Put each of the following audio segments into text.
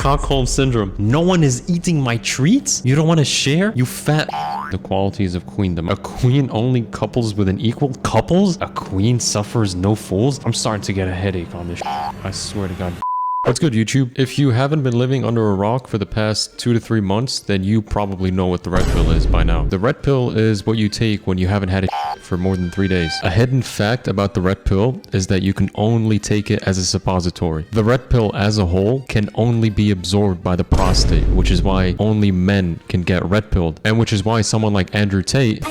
Stockholm syndrome. No one is eating my treats? You don't want to share? You fat. The qualities of queendom. A queen only couples with an equal. Couples? A queen suffers no fools? I'm starting to get a headache on this. I swear to God. What's good, YouTube? If you haven't been living under a rock for the past 2 to 3 months, then you probably know what the red pill is by now. The red pill is what you take when you haven't had a for more than 3 days. A hidden fact about the red pill is that you can only take it as a suppository. The red pill as a whole can only be absorbed by the prostate, which is why only men can get red pilled, and which is why someone like Andrew Tate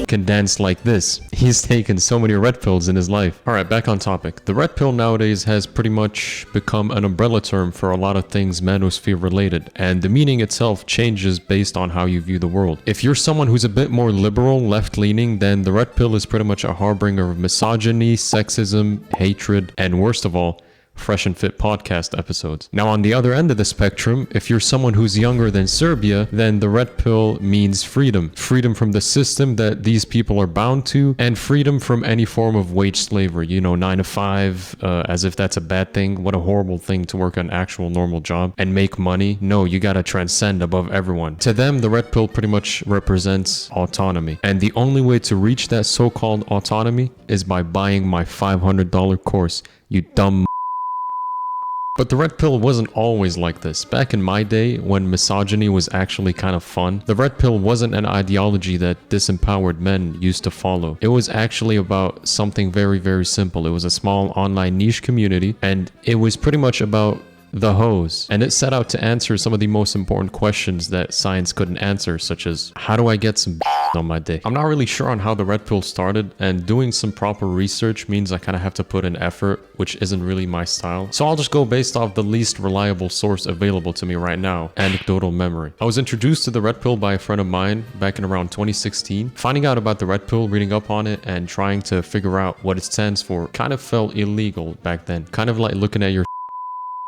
can dance like this. He's taken so many red pills in his life. Alright, back on topic. The red pill nowadays has pretty much become an umbrella term for a lot of things manosphere related, and the meaning itself changes based on how you view the world. If you're someone who's a bit more liberal, left-leaning, then the red pill is pretty much a harbinger of misogyny, sexism, hatred, and worst of all, Fresh and Fit podcast episodes. Now, on the other end of the spectrum, if you're someone who's younger than Serbia, then the red pill means freedom. Freedom from the system that these people are bound to, and freedom from any form of wage slavery. You know, 9 to 5, as if that's a bad thing. What a horrible thing to work an actual normal job and make money. No, you gotta transcend above everyone. To them, the red pill pretty much represents autonomy. And the only way to reach that so-called autonomy is by buying my $500 course. You dumb. But the red pill wasn't always like this. Back in my day, when misogyny was actually kind of fun, the red pill wasn't an ideology that disempowered men used to follow. It was actually about something very, very simple. It was a small online niche community, and it was pretty much about the hoes. And it set out to answer some of the most important questions that science couldn't answer, such as, how do I get some on my day? I'm not really sure on how the red pill started, and doing some proper research means I kind of have to put in effort, which isn't really my style. So I'll just go based off the least reliable source available to me right now, anecdotal memory. I was introduced to the red pill by a friend of mine back in around 2016. Finding out about the red pill, reading up on it, and trying to figure out what it stands for kind of felt illegal back then. Kind of like looking at your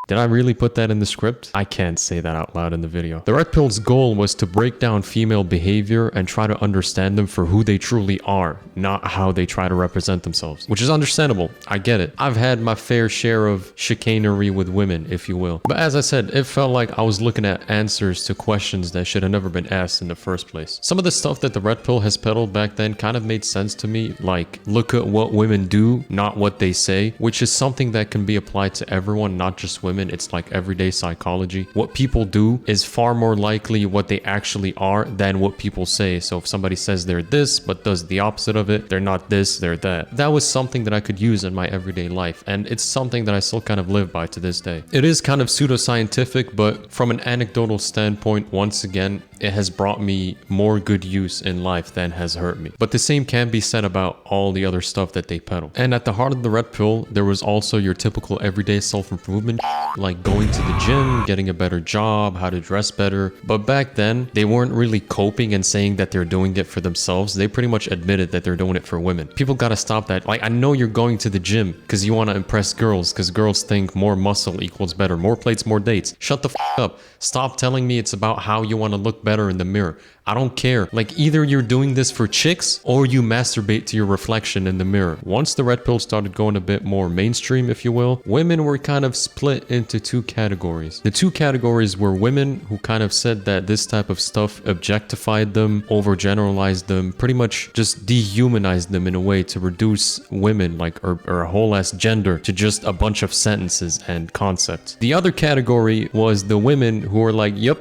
Did I really put that in the script? I can't say that out loud in the video. The red pill's goal was to break down female behavior and try to understand them for who they truly are, not how they try to represent themselves. Which is understandable. I get it. I've had my fair share of chicanery with women, if you will. But as I said, it felt like I was looking at answers to questions that should have never been asked in the first place. Some of the stuff that the red pill has peddled back then kind of made sense to me, like, look at what women do, not what they say, which is something that can be applied to everyone, not just women. It's like everyday psychology. What people do is far more likely what they actually are than what people say. So if somebody says they're this but does the opposite of it, they're not this, they're that. That was something that I could use in my everyday life, and it's something that I still kind of live by to this day. It is kind of pseudoscientific, but from an anecdotal standpoint, once again, it has brought me more good use in life than has hurt me. But the same can be said about all the other stuff that they peddle. And at the heart of the red pill, there was also your typical everyday self-improvement, like going to the gym, getting a better job, how to dress better. But back then, they weren't really coping and saying that they're doing it for themselves. They pretty much admitted that they're doing it for women. People gotta stop that. Like, I know you're going to the gym because you want to impress girls, because girls think more muscle equals better, more plates, more dates. Shut the f up. Stop telling me it's about how you want to look better in the mirror. I don't care. Like, either you're doing this for chicks or you masturbate to your reflection in the mirror. Once the red pill started going a bit more mainstream, if you will, women were kind of split into 2 categories. The 2 categories were women who kind of said that this type of stuff objectified them, overgeneralized them, pretty much just dehumanized them in a way to reduce women, like, or a whole ass gender, to just a bunch of sentences and concepts. The other category was the women who were like, yep,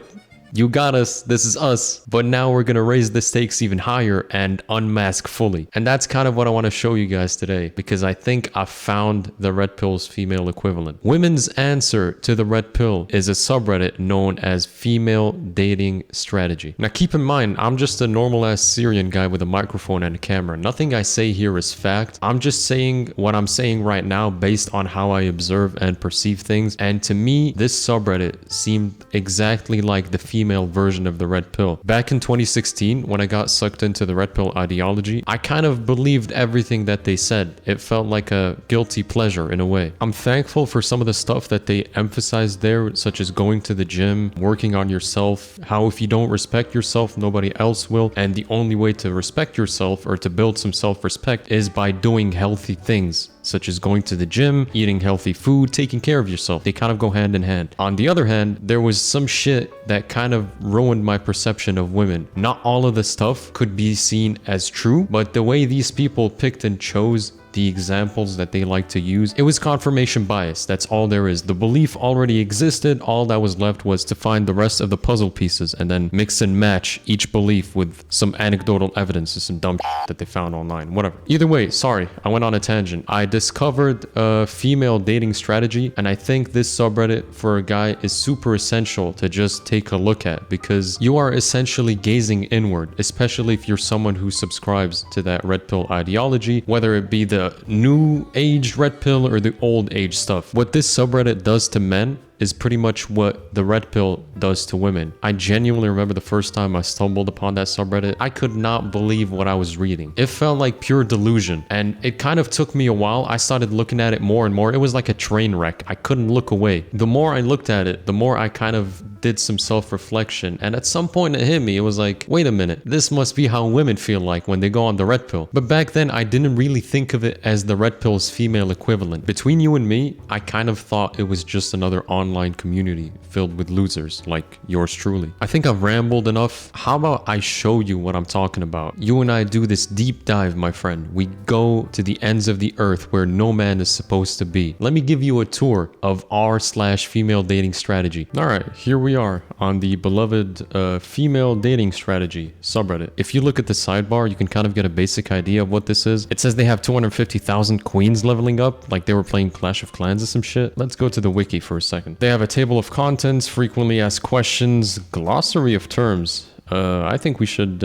you got us, this is us, but now we're gonna raise the stakes even higher and unmask fully. And that's kind of what I want to show you guys today, because I think I found the red pill's female equivalent. Women's answer to the red pill is a subreddit known as Female Dating Strategy. Now keep in mind, I'm just a normal ass Syrian guy with a microphone and a camera. Nothing I say here is fact. I'm just saying what I'm saying right now based on how I observe and perceive things. And to me, this subreddit seemed exactly like the female version of the red pill. Back in 2016, when I got sucked into the red pill ideology, I kind of believed everything that they said. It felt like a guilty pleasure in a way. I'm thankful for some of the stuff that they emphasized there, such as going to the gym, working on yourself, how if you don't respect yourself, nobody else will, and the only way to respect yourself or to build some self-respect is by doing healthy things. such as going to the gym, eating healthy food, taking care of yourself. They kind of go hand in hand. On the other hand, there was some shit that kind of ruined my perception of women. Not all of the stuff could be seen as true, but the way these people picked and chose the examples that they like to use, it was confirmation bias. That's all there is. The belief already existed. All that was left was to find the rest of the puzzle pieces and then mix and match each belief with some anecdotal evidence or some dumb shit that they found online. Whatever. Either way, sorry, I went on a tangent. I discovered a female dating strategy, and I think this subreddit for a guy is super essential to just take a look at, because you are essentially gazing inward, especially if you're someone who subscribes to that red pill ideology, whether it be the new age red pill or the old age stuff. What this subreddit does to men is pretty much what the red pill does to women. I genuinely remember the first time I stumbled upon that subreddit, I could not believe what I was reading. It felt like pure delusion, and it kind of took me a while. I started looking at it more and more. It was like a train wreck. I couldn't look away. The more I looked at it, the more I kind of did some self-reflection, and at some point it hit me. It was like, wait a minute, this must be how women feel like when they go on the red pill. But back then, I didn't really think of it as the red pill's female equivalent. Between you and me, I kind of thought it was just another online community filled with losers like yours truly. I think I've rambled enough. How about I show you what I'm talking about? You and I do this deep dive, my friend. We go to the ends of the earth where no man is supposed to be. Let me give you a tour of r/female dating strategy. All right, here we are on the beloved female dating strategy subreddit. If you look at the sidebar, you can kind of get a basic idea of what this is. It says they have 250,000 queens leveling up, like they were playing Clash of Clans or some shit. Let's go to the wiki for a second. They have a table of contents, frequently asked questions, glossary of terms. I think we should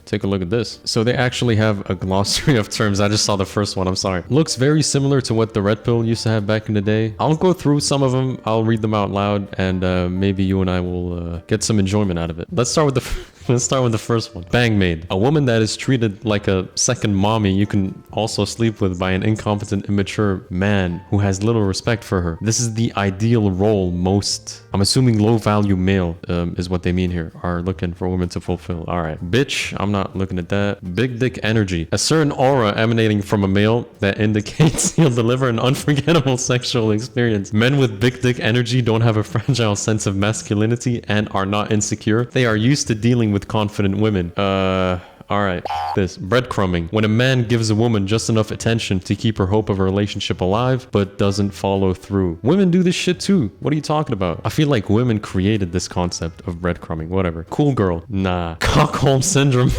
take a look at this. So they actually have a glossary of terms. I just saw the first one, I'm sorry. Looks very similar to what the red pill used to have back in the day. I'll go through some of them, I'll read them out loud, and maybe you and I will get some enjoyment out of it. Let's start with the first one. Bang maid. A woman that is treated like a second mommy you can also sleep with by an incompetent, immature man who has little respect for her. This is the ideal role most, I'm assuming low value male is what they mean here, are looking for women to fulfill. All right. Bitch, I'm not looking at that. Big dick energy. A certain aura emanating from a male that indicates he'll deliver an unforgettable sexual experience. Men with big dick energy don't have a fragile sense of masculinity and are not insecure. They are used to dealing with confident women. Alright, this breadcrumbing. When a man gives a woman just enough attention to keep her hope of a relationship alive, but doesn't follow through. Women do this shit too. What are you talking about? I feel like women created this concept of breadcrumbing. Whatever. Cool girl. Nah. Cockholm syndrome.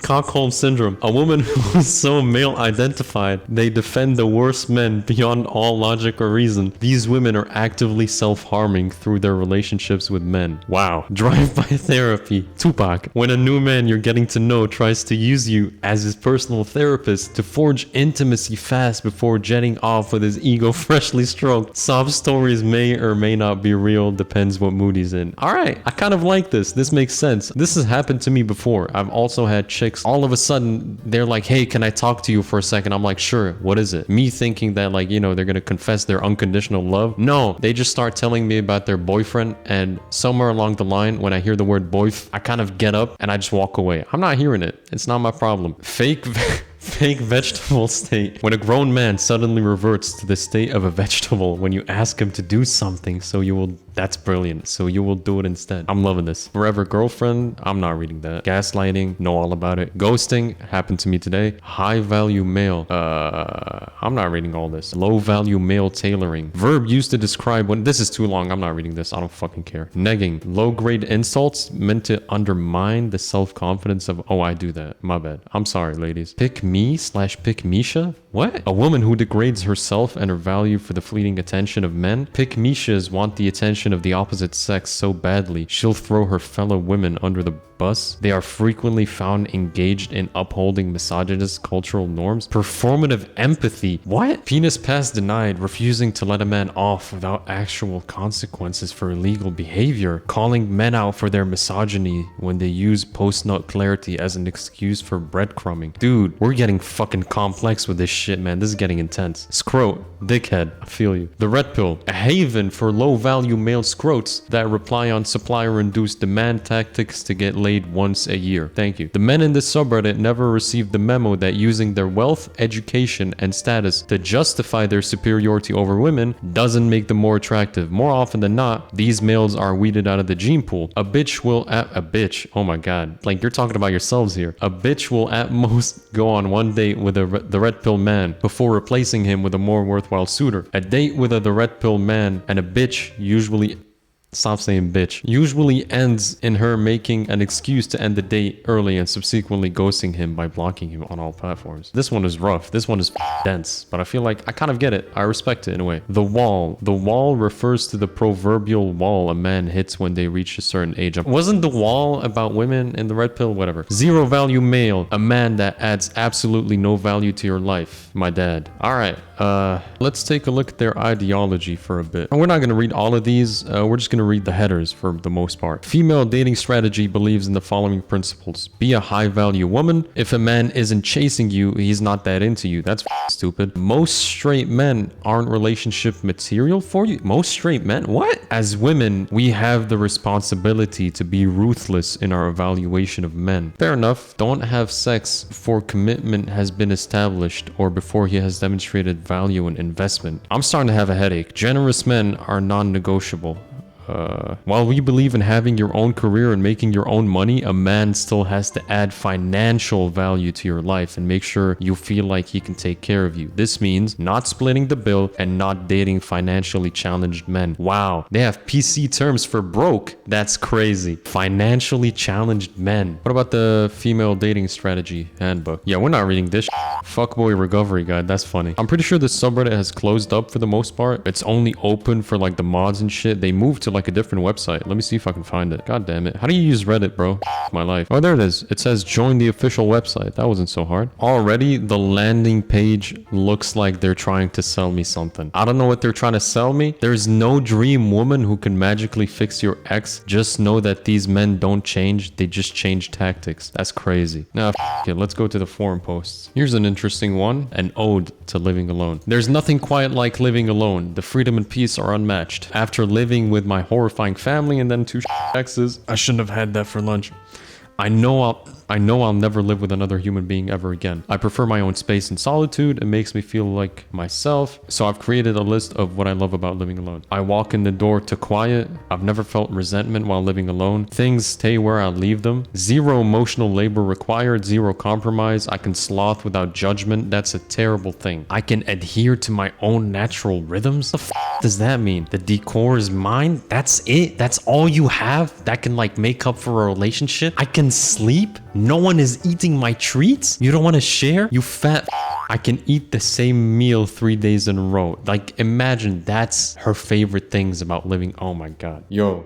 Cockholm syndrome. A woman who is so male identified, they defend the worst men beyond all logic or reason. These women are actively self-harming through their relationships with men. Wow. Drive-by therapy. Tupac. When a new man you're getting to know tries to use you as his personal therapist to forge intimacy fast before jetting off with his ego freshly stroked. Sob stories may or may not be real, depends what mood he's in. Alright, I kind of like this. This makes sense. This has happened to me before. I've also had chicks, all of a sudden they're like, hey, can I talk to you for a second? I'm like, sure, what is it? Me thinking that, like, you know, they're gonna confess their unconditional love. No, they just start telling me about their boyfriend, and somewhere along the line, when I hear the word boyf, I kind of get up and I just walk away. I'm not hearing it. It's not my problem. Fake vegetable state. When a grown man suddenly reverts to the state of a vegetable when you ask him to do something, so you will, that's brilliant. So you will do it instead. I'm loving this. Forever girlfriend, I'm not reading that. Gaslighting, know all about it. Ghosting, happened to me today. High value male, I'm not reading all this. Low value male tailoring. Verb used to describe when, this is too long, I'm not reading this, I don't fucking care. Negging, low grade insults meant to undermine the self-confidence of, oh, I do that, my bad. I'm sorry, ladies. Pick me/pick Misha? What? A woman who degrades herself and her value for the fleeting attention of men? Pick Mishas want the attention of the opposite sex so badly, she'll throw her fellow women under the bus. They are frequently found engaged in upholding misogynist cultural norms. Performative empathy. What? Penis pass denied, refusing to let a man off without actual consequences for illegal behavior. Calling men out for their misogyny when they use post-nut clarity as an excuse for breadcrumbing. Dude, we're getting fucking complex with this shit, man. This is getting intense. Scrote. Dickhead. I feel you. The red pill. A haven for low-value male scrotes that reply on supplier-induced demand tactics to get delayed once a year. Thank you. The men in this subreddit never received the memo that using their wealth, education, and status to justify their superiority over women doesn't make them more attractive. More often than not, these males are weeded out of the gene pool. A bitch will oh my god, like you're talking about yourselves here. A bitch will at most go on one date with the red pill man before replacing him with a more worthwhile suitor. A date with the red pill man and a bitch usually stop saying bitch, usually ends in her making an excuse to end the date early and subsequently ghosting him by blocking him on all platforms. This one is rough. This one is dense, but I feel like I kind of get it. I respect it in a way. The wall. The wall refers to the proverbial wall a man hits when they reach a certain age. Wasn't the wall about women in the red pill? Whatever. Zero value male. A man that adds absolutely no value to your life. My dad. All right. Let's take a look at their ideology for a bit. And we're not going to read all of these. We're just going to read the headers for the most part. Female dating strategy believes in the following principles. Be a high value woman. If a man isn't chasing you, he's not that into you. That's stupid. Most straight men aren't relationship material for you. Most straight men? What? As women, we have the responsibility to be ruthless in our evaluation of men. Fair enough. Don't have sex before commitment has been established or before he has demonstrated value and investment. I'm starting to have a headache. Generous men are non-negotiable. While we believe in having your own career and making your own money, a man still has to add financial value to your life and make sure you feel like he can take care of you. This means not splitting the bill and not dating financially challenged men. Wow, they have PC terms for broke. That's crazy. Financially challenged men. What about the female dating strategy handbook? Yeah, we're not reading this. Fuckboy recovery guide. That's funny. I'm pretty sure this subreddit has closed up for the most part. It's only open for like the mods and shit. They moved to like a different website. Let me see if I can find it. God damn it. How do you use Reddit, bro? My life. Oh, there it is. It says join the official website. That wasn't so hard. Already, the landing page looks like they're trying to sell me something. I don't know what they're trying to sell me. There's no dream woman who can magically fix your ex. Just know that these men don't change. They just change tactics. That's crazy. Now, it. Let's go to the forum posts. Here's an interesting one. An ode to living alone. There's nothing quite like living alone. The freedom and peace are unmatched. After living with my horrifying family and then two exes, I shouldn't have had that for lunch. I know I'll never live with another human being ever again. I prefer my own space and solitude. It makes me feel like myself. So I've created a list of what I love about living alone. I walk in the door to quiet. I've never felt resentment while living alone. Things stay where I leave them. Zero emotional labor required. Zero compromise. I can sloth without judgment. That's a terrible thing. I can adhere to my own natural rhythms. The does that mean? The decor is mine? That's it? That's all you have that can like make up for a relationship? I can sleep? No one is eating my treats? You don't want to share? You fat. I can eat the same meal 3 days in a row. Like, imagine that's her favorite things about living. Oh my god. Yo,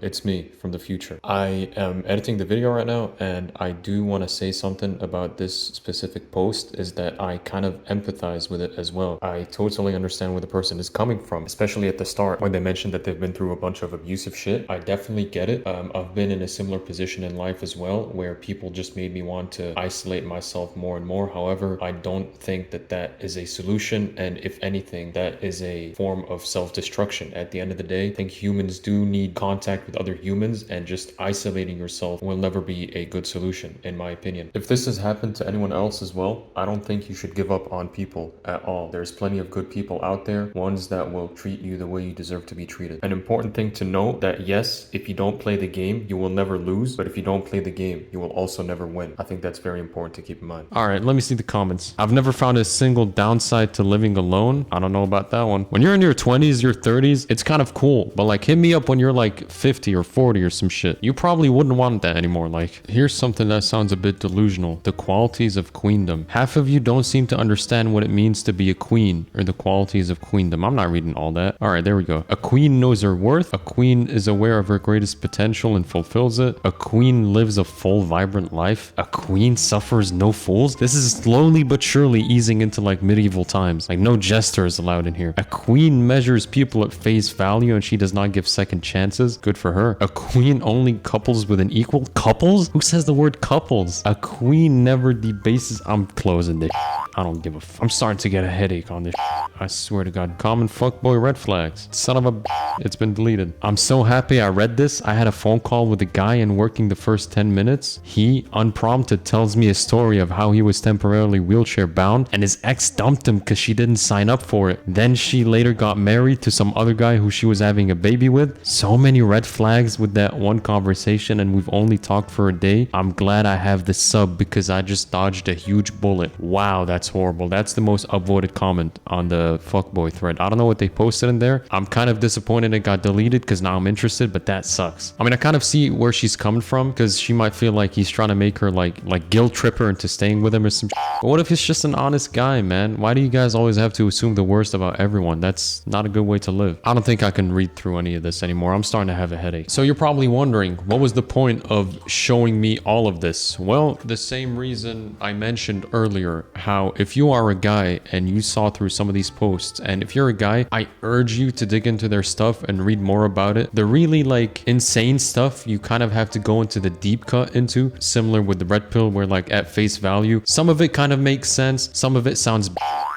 it's me from the future. I am editing the video right now, and I do want to say something about this specific post, is that I kind of empathize with it as well. I totally understand where the person is coming from, especially at the start when they mentioned that they've been through a bunch of abusive shit. I definitely get it. I've been in a similar position in life as well, where people just made me want to isolate myself more and more. However, I don't think that that is a solution, and if anything, that is a form of self-destruction. At the end of the day, I think humans do need contact with other humans, and just isolating yourself will never be a good solution, in my opinion. If this has happened to anyone else as well, I don't think you should give up on people at all. There's plenty of good people out there, ones that will treat you the way you deserve to be treated. An important thing to note that yes, if you don't play the game, you will never lose, but if you don't play the game, you will also never win. I think that's very important to keep in mind. All right, let me see the comments. I've never found a single downside to living alone. I don't know about that one. When you're in your 20s, your 30s, it's kind of cool, but like hit me up when you're like 50 or 40 or some shit. You probably wouldn't want that anymore. Like, here's something that sounds a bit delusional. The qualities of queendom. Half of you don't seem to understand what it means to be a queen, or the qualities of queendom. I'm not reading all that. All right, there we go. A queen knows her worth. A queen is aware of her greatest potential and fulfills it. A queen lives a full, vibrant life. A queen suffers no fools. This is slowly but surely easing into like medieval times. Like, no jester is allowed in here. A queen measures people at face value, and she does not give second chances. Good for her. A queen only couples with an equal. Couples? Who says the word couples? A queen never debases. I'm closing this. I don't give a f. I'm starting to get a headache on this I swear to God. Common fuckboy red flags. Son of a it's been deleted. I'm so happy I read this. I had a phone call with a guy and working the first 10 minutes. He, unprompted, tells me a story of how he was temporarily wheelchair bound and his ex dumped him because she didn't sign up for it. Then she later got married to some other guy who she was having a baby with. So many red flags with that one conversation, and we've only talked for a day. I'm glad I have this sub because I just dodged a huge bullet. Wow, that's horrible. That's the most upvoted comment on the fuckboy thread. I don't know what they posted in there. I'm kind of disappointed it got deleted because now I'm interested, but that sucks. I mean, I kind of see where she's coming from because she might feel like he's trying to make her like guilt trip her into staying with him or some shit. But what if he's just an honest guy, man? Why do you guys always have to assume the worst about everyone? That's not a good way to live. I don't think I can read through any of this anymore. I'm starting to have a headache. So you're probably wondering, what was the point of showing me all of this? Well, the same reason I mentioned earlier, how if you are a guy and you saw through some of these posts, and if you're a guy, I urge you to dig into their stuff and read more about it. The really like insane stuff, you kind of have to go into the deep cut into, similar with the red pill, where like at face value, some of it kind of makes sense, some of it sounds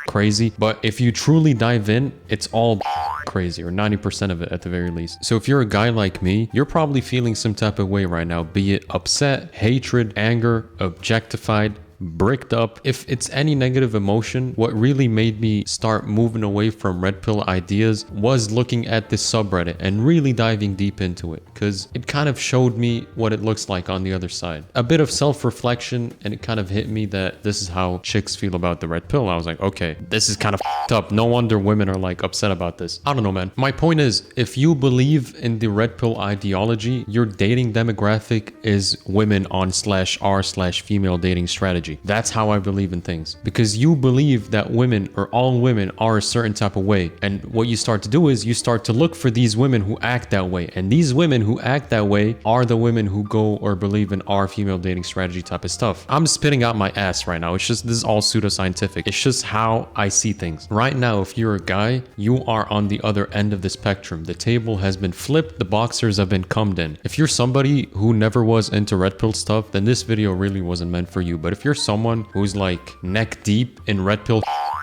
crazy, but if you truly dive in, it's all crazy, or 90% of it at the very least. So if you're a guy like me, you're probably feeling some type of way right now, be it upset, hatred, anger, objectified, bricked up. If it's any negative emotion, what really made me start moving away from red pill ideas was looking at this subreddit and really diving deep into it, because it kind of showed me what it looks like on the other side. A bit of self-reflection, and it kind of hit me that this is how chicks feel about the red pill. I was like, okay, this is kind of up. No wonder women are like upset about this. I don't know, man. My point is, if you believe in the red pill ideology, your dating demographic is women on /r/female dating strategy. That's how I believe in things, because you believe that women, or all women, are a certain type of way, and what you start to do is you start to look for these women who act that way, and these women who act that way are the women who go or believe in our female dating strategy type of stuff. I'm spitting out my ass right now. It's just, this is all pseudoscientific. It's just how I see things. Right now, if you're a guy, you are on the other end of the spectrum. The table has been flipped, the boxers have been cummed in. If you're somebody who never was into red pill stuff, then this video really wasn't meant for you. But if you're someone who's like neck deep in red pill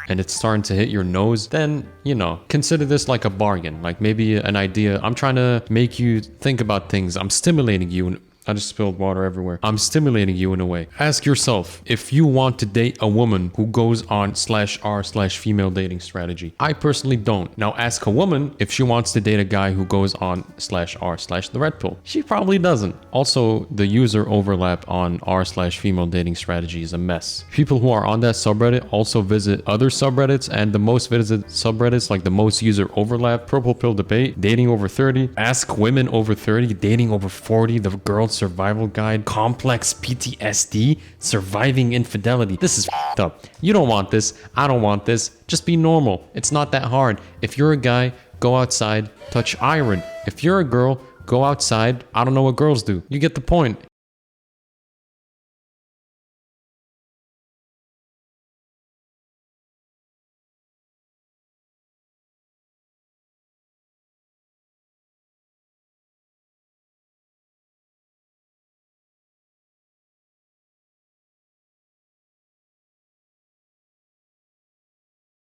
and it's starting to hit your nose, then, you know, consider this like a bargain, like maybe an idea. I'm trying to make you think about things. I'm stimulating you. I just spilled water everywhere. I'm stimulating you in a way. Ask yourself if you want to date a woman who goes on /r/female dating strategy. I personally don't. Now ask a woman if she wants to date a guy who goes on /r/the red pill. She probably doesn't. Also, the user overlap on r/female dating strategy is a mess. People who are on that subreddit also visit other subreddits, and the most visited subreddits, like the most user overlap, purple pill debate, dating over 30, ask women over 30, dating over 40, the girl survival guide, complex PTSD, surviving infidelity. This is f***ed up. You don't want this. I don't want this. Just be normal. It's not that hard. If you're a guy, go outside, touch iron. If you're a girl, go outside. I don't know what girls do. You get the point.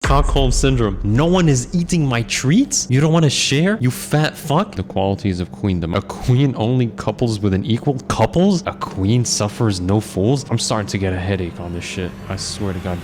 Stockholm syndrome. No one is eating my treats? You don't want to share? You fat fuck? The qualities of queendom. A queen only couples with an equal. Couples? A queen suffers no fools? I'm starting to get a headache on this shit. I swear to God.